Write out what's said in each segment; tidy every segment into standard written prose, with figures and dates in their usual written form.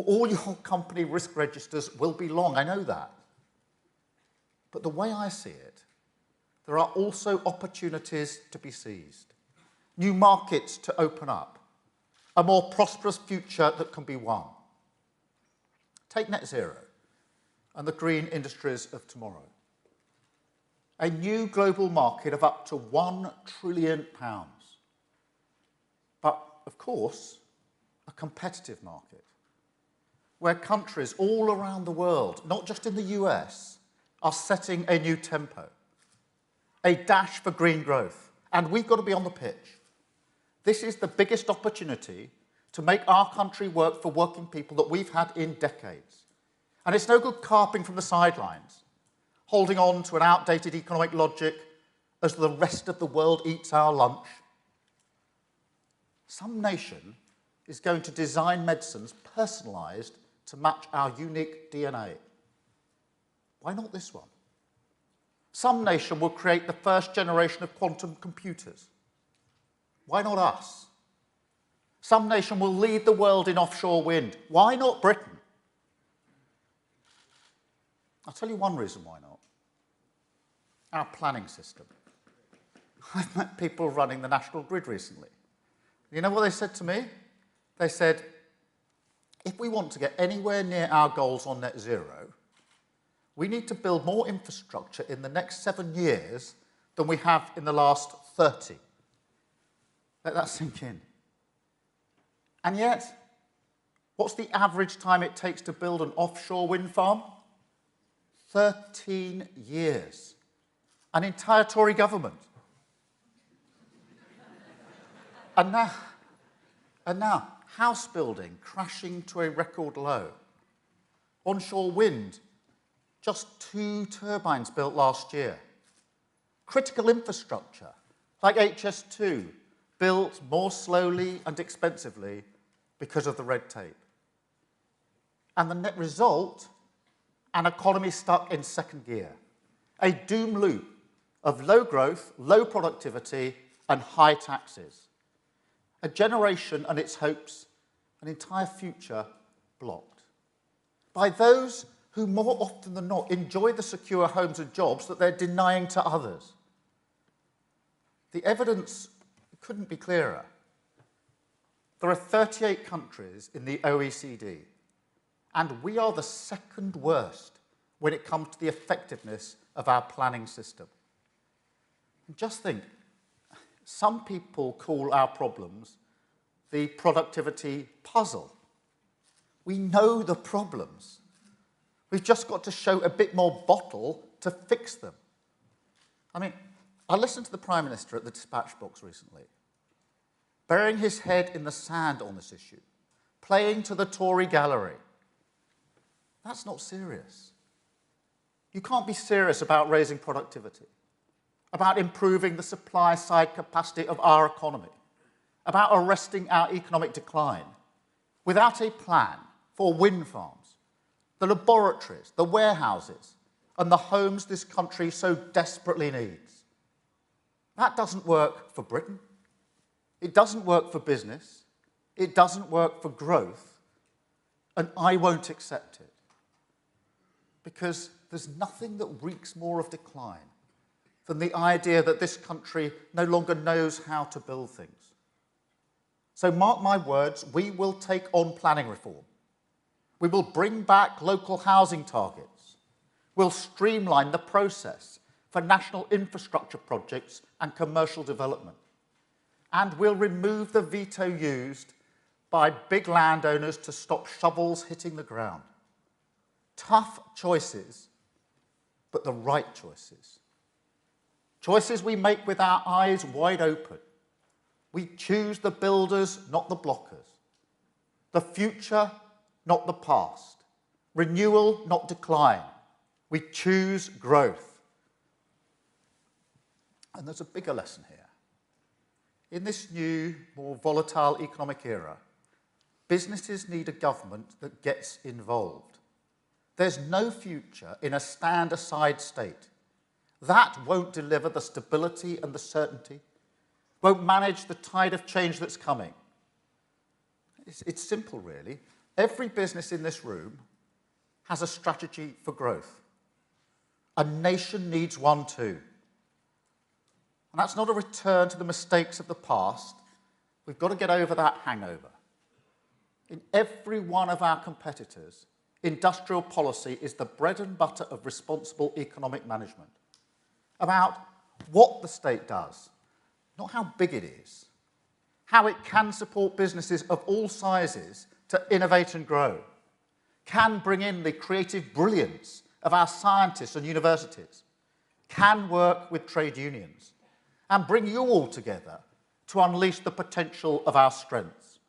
All your company risk registers will be long, I know that. But the way I see it, there are also opportunities to be seized, new markets to open up, a more prosperous future that can be won. Take net zero and the green industries of tomorrow. A new global market of up to £1 trillion. But, of course, a competitive market where countries all around the world, not just in the US, are setting a new tempo, a dash for green growth. And we've got to be on the pitch. This is the biggest opportunity to make our country work for working people that we've had in decades. And it's no good carping from the sidelines, holding on to an outdated economic logic as the rest of the world eats our lunch. Some nation is going to design medicines personalised to match our unique DNA. Why not this one? Some nation will create the first generation of quantum computers. Why not us? Some nation will lead the world in offshore wind. Why not Britain? I'll tell you one reason why not. Our planning system. I've met people running the national grid recently. You know what they said to me? They said, if we want to get anywhere near our goals on net zero, we need to build more infrastructure in the next 7 years than we have in the last 30. Let that sink in. And yet, what's the average time it takes to build an offshore wind farm? 13 years. An entire Tory government. And now, house building crashing to a record low. Onshore wind, just 2 turbines built last year. Critical infrastructure, like HS2, built more slowly and expensively because of the red tape. And the net result, an economy stuck in second gear. A doom loop of low growth, low productivity, and high taxes. A generation and its hopes, an entire future blocked. By those who more often than not enjoy the secure homes and jobs that they're denying to others. The evidence couldn't be clearer. There are 38 countries in the OECD, and we are the second worst when it comes to the effectiveness of our planning system. And just think, some people call our problems the productivity puzzle. We know the problems. We've just got to show a bit more bottle to fix them. I mean, I listened to the Prime Minister at the dispatch box recently, burying his head in the sand on this issue, playing to the Tory gallery. That's not serious. You can't be serious about raising productivity, about improving the supply side capacity of our economy, about arresting our economic decline, without a plan for wind farms, the laboratories, the warehouses, and the homes this country so desperately needs. That doesn't work for Britain. It doesn't work for business. It doesn't work for growth. And I won't accept it. Because there's nothing that reeks more of decline than the idea that this country no longer knows how to build things. So mark my words, we will take on planning reform. We will bring back local housing targets. We'll streamline the process for national infrastructure projects and commercial development. And we'll remove the veto used by big landowners to stop shovels hitting the ground. Tough choices, but the right choices. Choices we make with our eyes wide open. We choose the builders, not the blockers. The future, not the past. Renewal, not decline. We choose growth. And there's a bigger lesson here. In this new, more volatile economic era, businesses need a government that gets involved. There's no future in a stand-aside state. That won't deliver the stability and the certainty, won't manage the tide of change that's coming. It's simple, really. Every business in this room has a strategy for growth. A nation needs one too. And that's not a return to the mistakes of the past. We've got to get over that hangover. In every one of our competitors, industrial policy is the bread and butter of responsible economic management. About what the state does, not how big it is, how it can support businesses of all sizes to innovate and grow, can bring in the creative brilliance of our scientists and universities, can work with trade unions, and bring you all together to unleash the potential of our strengths,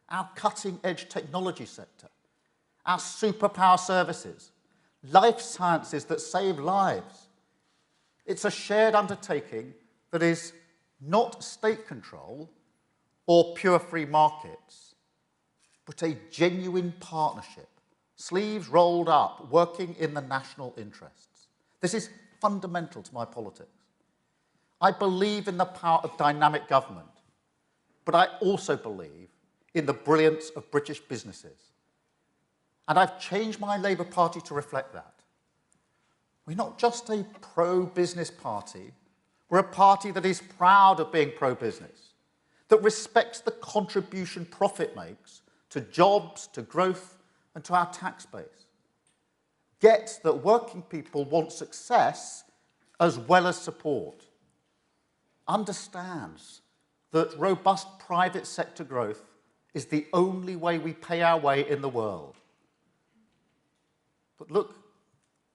our cutting-edge technology sector, our superpower services, life sciences that save lives. It's a shared undertaking that is not state control or pure free markets, but a genuine partnership, sleeves rolled up, working in the national interests. This is fundamental to my politics. I believe in the power of dynamic government, but I also believe in the brilliance of British businesses. And I've changed my Labour Party to reflect that. We're not just a pro-business party, we're a party that is proud of being pro-business, that respects the contribution profit makes to jobs, to growth, and to our tax base, gets that working people want success as well as support, understands that robust private sector growth is the only way we pay our way in the world. But look,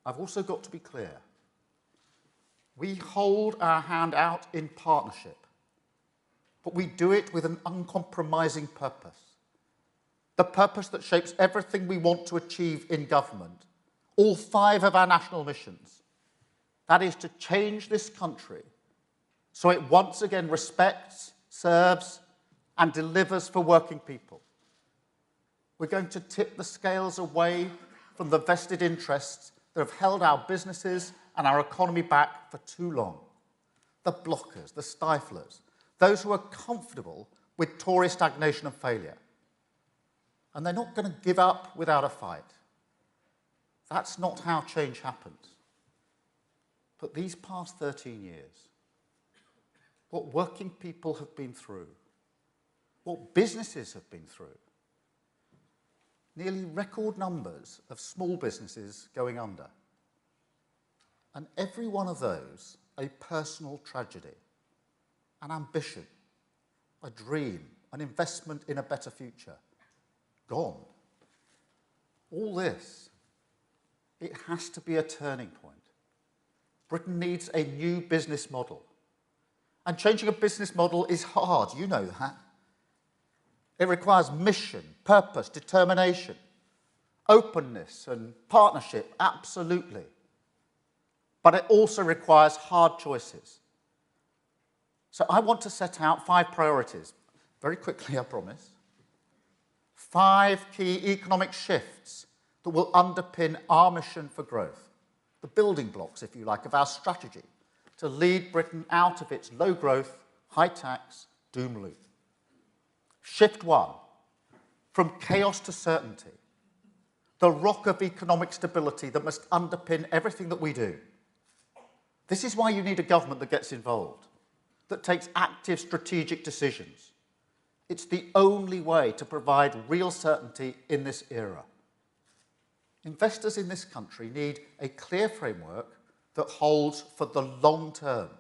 I've also got to be clear. We hold our hand out in partnership, but we do it with an uncompromising purpose. The purpose that shapes everything we want to achieve in government, all 5 of our national missions. That is to change this country so it once again respects, serves, and delivers for working people. We're going to tip the scales away from the vested interests that have held our businesses and our economy back for too long. The blockers, the stiflers, those who are comfortable with Tory stagnation and failure. And they're not going to give up without a fight. That's not how change happens. But these past 13 years, what working people have been through, what businesses have been through, nearly record numbers of small businesses going under. And every one of those, a personal tragedy, an ambition, a dream, an investment in a better future, gone. All this, it has to be a turning point. Britain needs a new business model. And changing a business model is hard, you know that. It requires mission, purpose, determination, openness and partnership, absolutely. But it also requires hard choices. So I want to set out 5 priorities, very quickly, I promise. 5 key economic shifts that will underpin our mission for growth, the building blocks, if you like, of our strategy to lead Britain out of its low growth, high tax doom loop. Shift 1, from chaos to certainty, the rock of economic stability that must underpin everything that we do. This is why you need a government that gets involved, that takes active strategic decisions. It's the only way to provide real certainty in this era. Investors in this country need a clear framework that holds for the long term,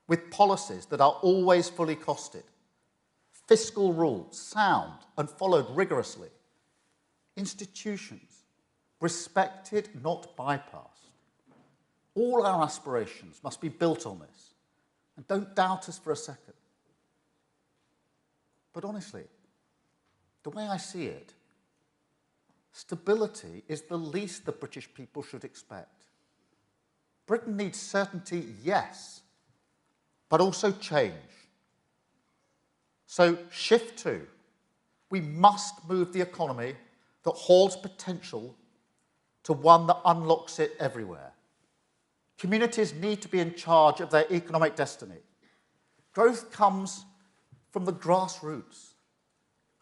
with policies that are always fully costed, fiscal rules sound and followed rigorously, institutions respected, not bypassed. All our aspirations must be built on this, and don't doubt us for a second. But honestly, the way I see it, stability is the least the British people should expect. Britain needs certainty, yes, but also change. So, shift 2. We must move the economy that holds potential to one that unlocks it everywhere. Communities need to be in charge of their economic destiny. Growth comes from the grassroots.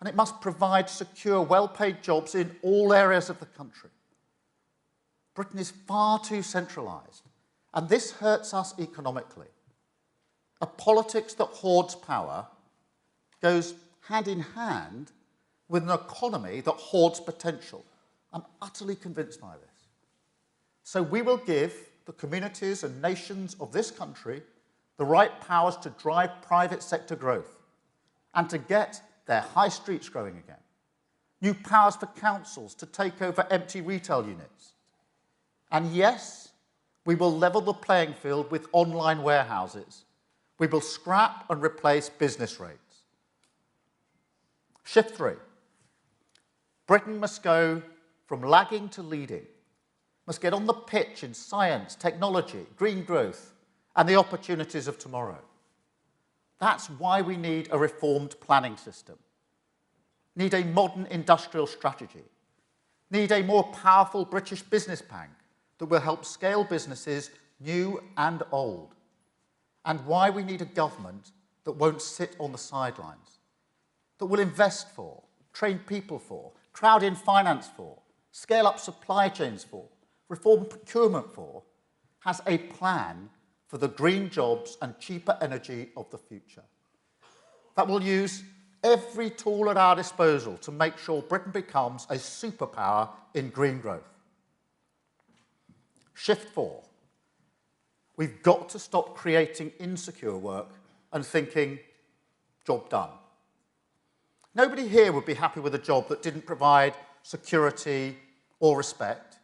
and it must provide secure, well-paid jobs in all areas of the country. Britain is far too centralised, and this hurts us economically. A politics that hoards power goes hand in hand with an economy that hoards potential. I'm utterly convinced by this. So we will give the communities and nations of this country the right powers to drive private sector growth and to get their high streets growing again. New powers for councils to take over empty retail units. And yes, we will level the playing field with online warehouses. We will scrap and replace business rates. Shift 3. Britain must go from lagging to leading, must get on the pitch in science, technology, green growth, and the opportunities of tomorrow. That's why we need a reformed planning system, need a modern industrial strategy, need a more powerful British business bank that will help scale businesses new and old, and why we need a government that won't sit on the sidelines, that will invest for, train people for, crowd in finance for, scale up supply chains for, reform procurement for, has a plan for the green jobs and cheaper energy of the future. That will use every tool at our disposal to make sure Britain becomes a superpower in green growth. Shift 4. We've got to stop creating insecure work and thinking, job done. Nobody here would be happy with a job that didn't provide security or respect.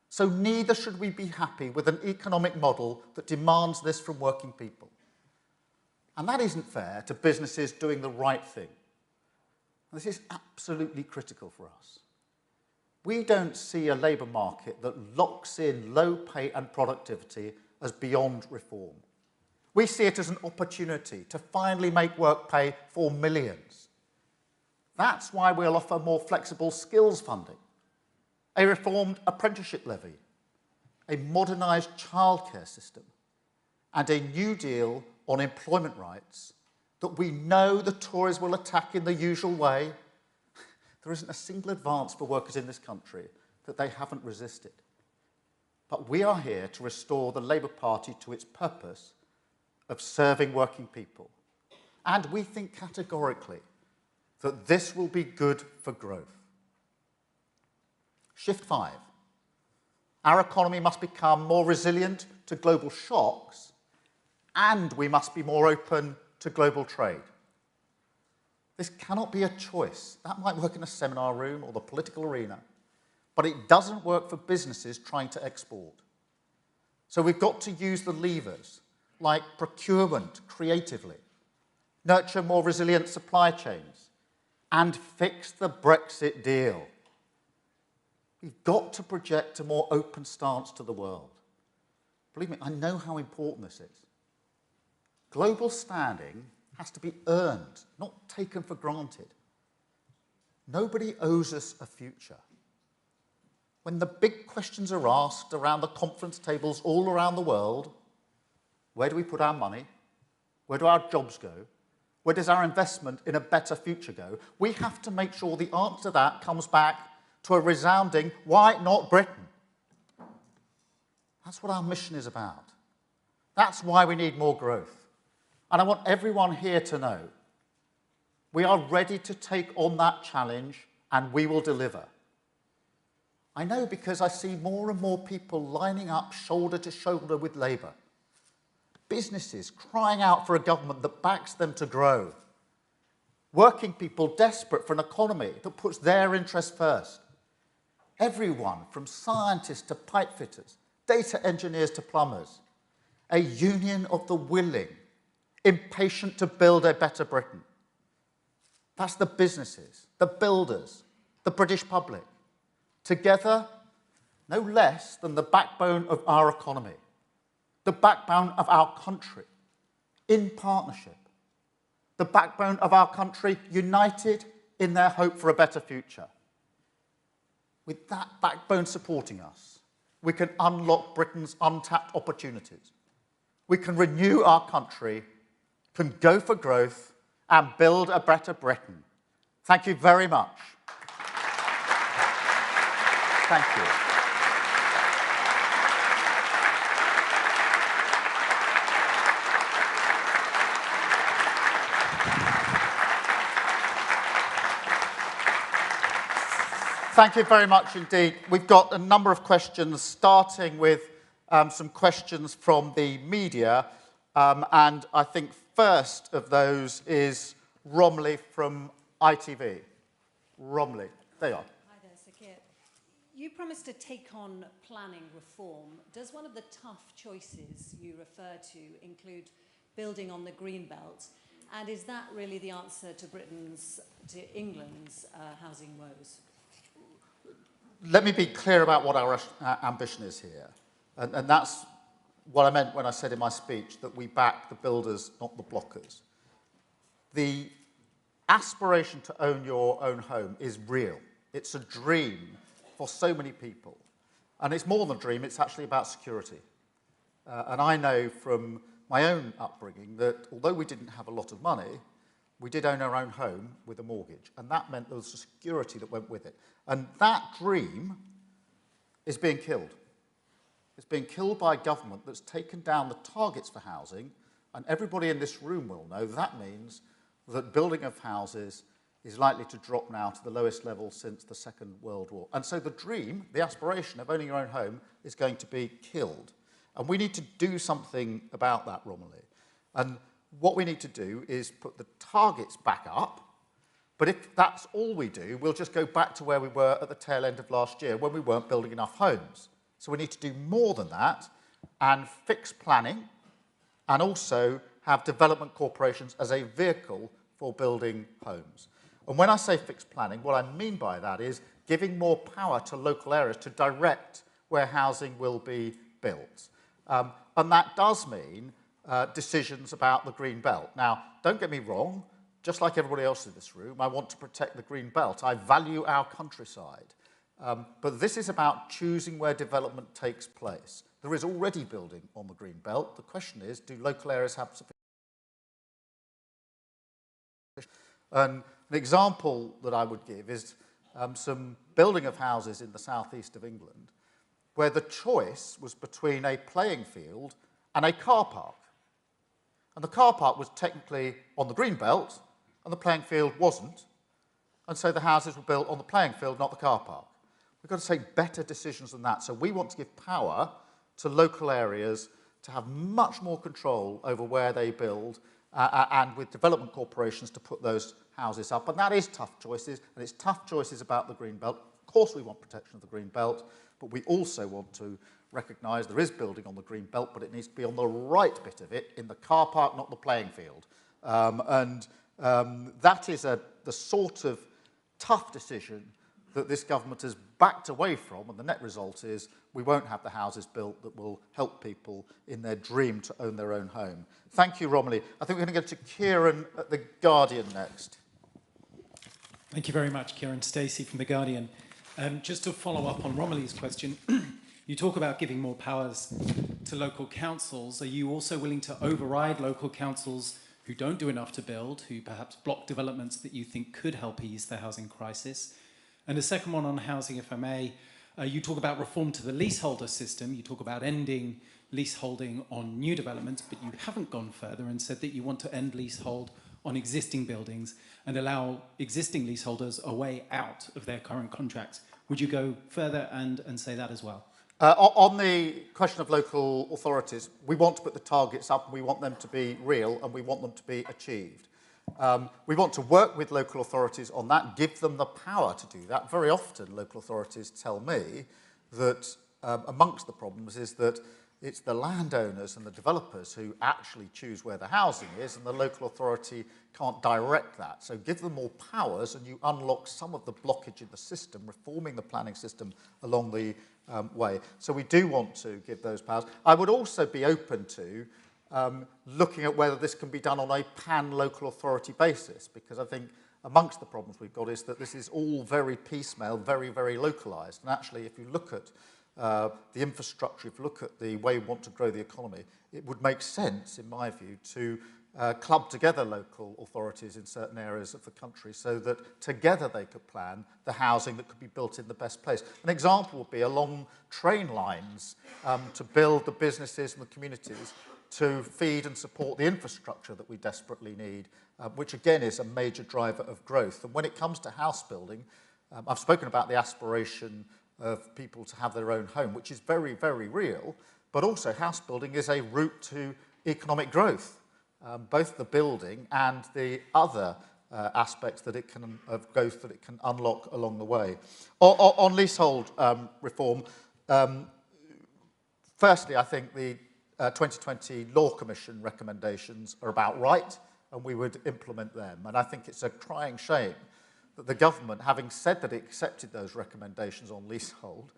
So neither should we be happy with an economic model that demands this from working people. And that isn't fair to businesses doing the right thing. And this is absolutely critical for us. We don't see a labour market that locks in low pay and productivity as beyond reform. We see it as an opportunity to finally make work pay for millions. That's why we'll offer more flexible skills funding, a reformed apprenticeship levy, a modernised childcare system, and a new deal on employment rights that we know the Tories will attack in the usual way. There isn't a single advance for workers in this country that they haven't resisted. But we are here to restore the Labour Party to its purpose of serving working people. And we think categorically that this will be good for growth. Shift 5. Our economy must become more resilient to global shocks, and we must be more open to global trade. This cannot be a choice. That might work in a seminar room or the political arena, but it doesn't work for businesses trying to export. So we've got to use the levers, like procurement creatively, nurture more resilient supply chains, and fix the Brexit deal. We've got to project a more open stance to the world. Believe me, I know how important this is. Global standing has to be earned, not taken for granted. Nobody owes us a future. When the big questions are asked around the conference tables all around the world, where do we put our money? Where do our jobs go? Where does our investment in a better future go? We have to make sure the answer to that comes back to a resounding, why not Britain? That's what our mission is about. That's why we need more growth. And I want everyone here to know we are ready to take on that challenge and we will deliver. I know because I see more and more people lining up shoulder to shoulder with Labour. Businesses crying out for a government that backs them to grow. Working people desperate for an economy that puts their interests first. Everyone from scientists to pipe fitters, data engineers to plumbers. A union of the willing, impatient to build a better Britain. That's the businesses, the builders, the British public. Together, no less than the backbone of our economy, the backbone of our country, in partnership, the backbone of our country united in their hope for a better future. With that backbone supporting us, we can unlock Britain's untapped opportunities. We can renew our country, can go for growth, and build a better Britain. Thank you very much. Thank you. Thank you very much indeed. We've got a number of questions, starting with some questions from the media. And I think first of those is Romley from ITV. Romley, there you are. Hi there, Sir Keir. You promised to take on planning reform. Does one of the tough choices you refer to include building on the green belt? And is that really the answer to England's housing woes? Let me be clear about what our ambition is here. And that's what I meant when I said in my speech that we back the builders, not the blockers. The aspiration to own your own home is real. It's a dream for so many people. And it's more than a dream, it's actually about security. And I know from my own upbringing that although we didn't have a lot of money, we did own our own home with a mortgage. And that meant there was a security that went with it. And that dream is being killed. It's being killed by a government that's taken down the targets for housing, and everybody in this room will know that means that building of houses is likely to drop now to the lowest level since the Second World War. And so the dream, the aspiration of owning your own home is going to be killed. And we need to do something about that, Romilly. And what we need to do is put the targets back up. But if that's all we do, we'll just go back to where we were at the tail end of last year when we weren't building enough homes. So we need to do more than that and fix planning and also have development corporations as a vehicle for building homes. And when I say fixed planning, what I mean by that is giving more power to local areas to direct where housing will be built. And that does mean decisions about the green belt. Now, don't get me wrong, just like everybody else in this room, I want to protect the green belt. I value our countryside. But this is about choosing where development takes place. There is already building on the green belt. The question is, do local areas have sufficient? And an example that I would give is some building of houses in the southeast of England where the choice was between a playing field and a car park. And the car park was technically on the green belt and the playing field wasn't. And so the houses were built on the playing field, not the car park. We've got to take better decisions than that. So we want to give power to local areas to have much more control over where they build and with development corporations to put those houses up. And that is tough choices, and it's tough choices about the green belt. Of course we want protection of the green belt, but we also want to recognise there is building on the green belt, but it needs to be on the right bit of it, in the car park, not the playing field. That is the sort of tough decision that this government has backed away from, and the net result is we won't have the houses built that will help people in their dream to own their own home. Thank you, Romilly. I think we're going to go to Kieran at The Guardian next. Thank you very much, Kieran. Stacey from The Guardian. Just to follow up on Romilly's question, you talk about giving more powers to local councils. Are you also willing to override local councils who don't do enough to build, who perhaps block developments that you think could help ease the housing crisis? And the second one on housing, if I may, you talk about reform to the leaseholder system. You talk about ending leaseholding on new developments, but you haven't gone further and said that you want to end leasehold on existing buildings and allow existing leaseholders a way out of their current contracts. Would you go further and say that as well? On the question of local authorities, we want to put the targets up, we want them to be real, and we want them to be achieved. We want to work with local authorities on that, give them the power to do that. Very often local authorities tell me that amongst the problems is that it's the landowners and the developers who actually choose where the housing is, and the local authority can't direct that. So give them more powers and you unlock some of the blockage in the system, reforming the planning system along the way. So we do want to give those powers. I would also be open to looking at whether this can be done on a pan-local authority basis, because I think amongst the problems we've got is that this is all very piecemeal, very, very localised. And actually, if you look at the infrastructure, if you look at the way we want to grow the economy, it would make sense, in my view, to club together local authorities in certain areas of the country so that together they could plan the housing that could be built in the best place. An example would be along train lines to build the businesses and the communities to feed and support the infrastructure that we desperately need, which again is a major driver of growth. And when it comes to house building, I've spoken about the aspiration of people to have their own home, which is very, very real, but also house building is a route to economic growth. Both the building and the other aspects that it can, of growth that it can unlock along the way. On leasehold reform, firstly, I think the 2020 Law Commission recommendations are about right, and we would implement them. And I think it's a crying shame that the government, having said that it accepted those recommendations on leasehold,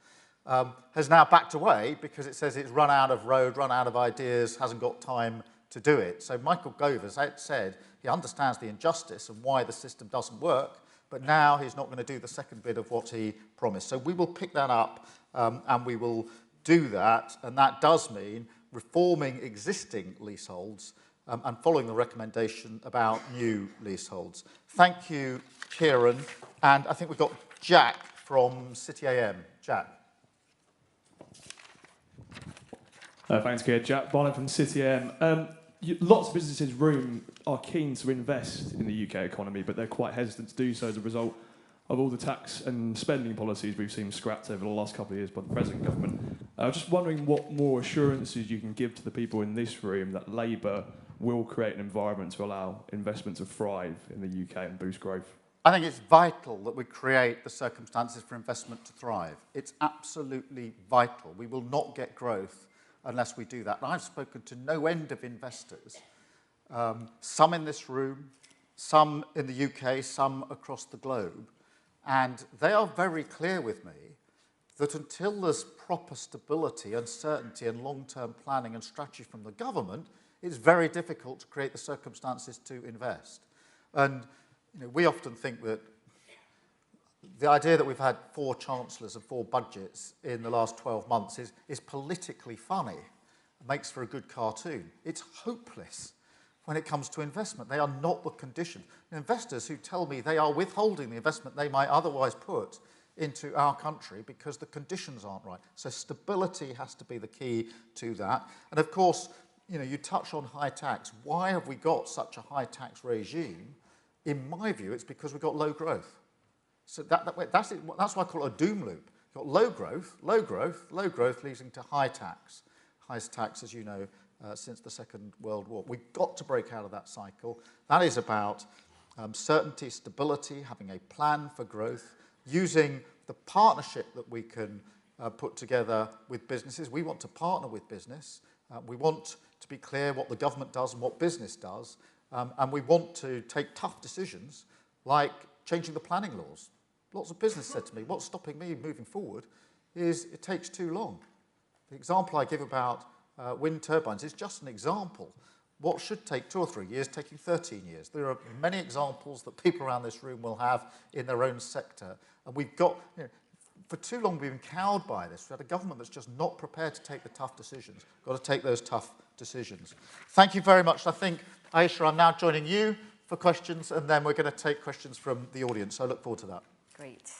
has now backed away because it says it's run out of road, run out of ideas, hasn't got time to do it. So Michael Gove has said he understands the injustice and why the system doesn't work, but now he's not going to do the second bit of what he promised. So we will pick that up and we will do that, and that does mean reforming existing leaseholds and following the recommendation about new leaseholds. Thank you, Kieran. And I think we've got Jack from City AM. Jack. Thanks, Keir. Jack Bonnet from City AM. Lots of businesses are keen to invest in the UK economy, but they're quite hesitant to do so as a result of all the tax and spending policies we've seen scrapped over the last couple of years by the present government. I was just wondering what more assurances you can give to the people in this room that Labour will create an environment to allow investment to thrive in the UK and boost growth. I think it's vital that we create the circumstances for investment to thrive. It's absolutely vital. We will not get growth unless we do that. And I've spoken to no end of investors, some in this room, some in the UK, some across the globe, and they are very clear with me that until there's proper stability and certainty and long-term planning and strategy from the government, it's very difficult to create the circumstances to invest. And we often think that the idea that we've had 4 chancellors and 4 budgets in the last 12 months is politically funny. It makes for a good cartoon. It's hopeless when it comes to investment. They are not the condition. Investors who tell me they are withholding the investment they might otherwise put into our country because the conditions aren't right. So stability has to be the key to that. And of course, you touch on high tax. Why have we got such a high tax regime? In my view, it's because we've got low growth. So that's why I call it a doom loop. You've got low growth, low growth, low growth leading to high tax. Highest tax, as you know, since the Second World War. We've got to break out of that cycle. That is about certainty, stability, having a plan for growth, using the partnership that we can put together with businesses. We want to partner with business. We want to be clear what the government does and what business does. And we want to take tough decisions like changing the planning laws. Lots of business said to me, what's stopping me moving forward is it takes too long. The example I give about wind turbines is just an example. What should take 2 or 3 years, taking 13 years. There are many examples that people around this room will have in their own sector. And we've got, for too long we've been cowed by this. We've had a government that's just not prepared to take the tough decisions. Got to take those tough decisions. Thank you very much. I think, Aisha, I'm now joining you for questions, and then we're going to take questions from the audience. So I look forward to that. Great.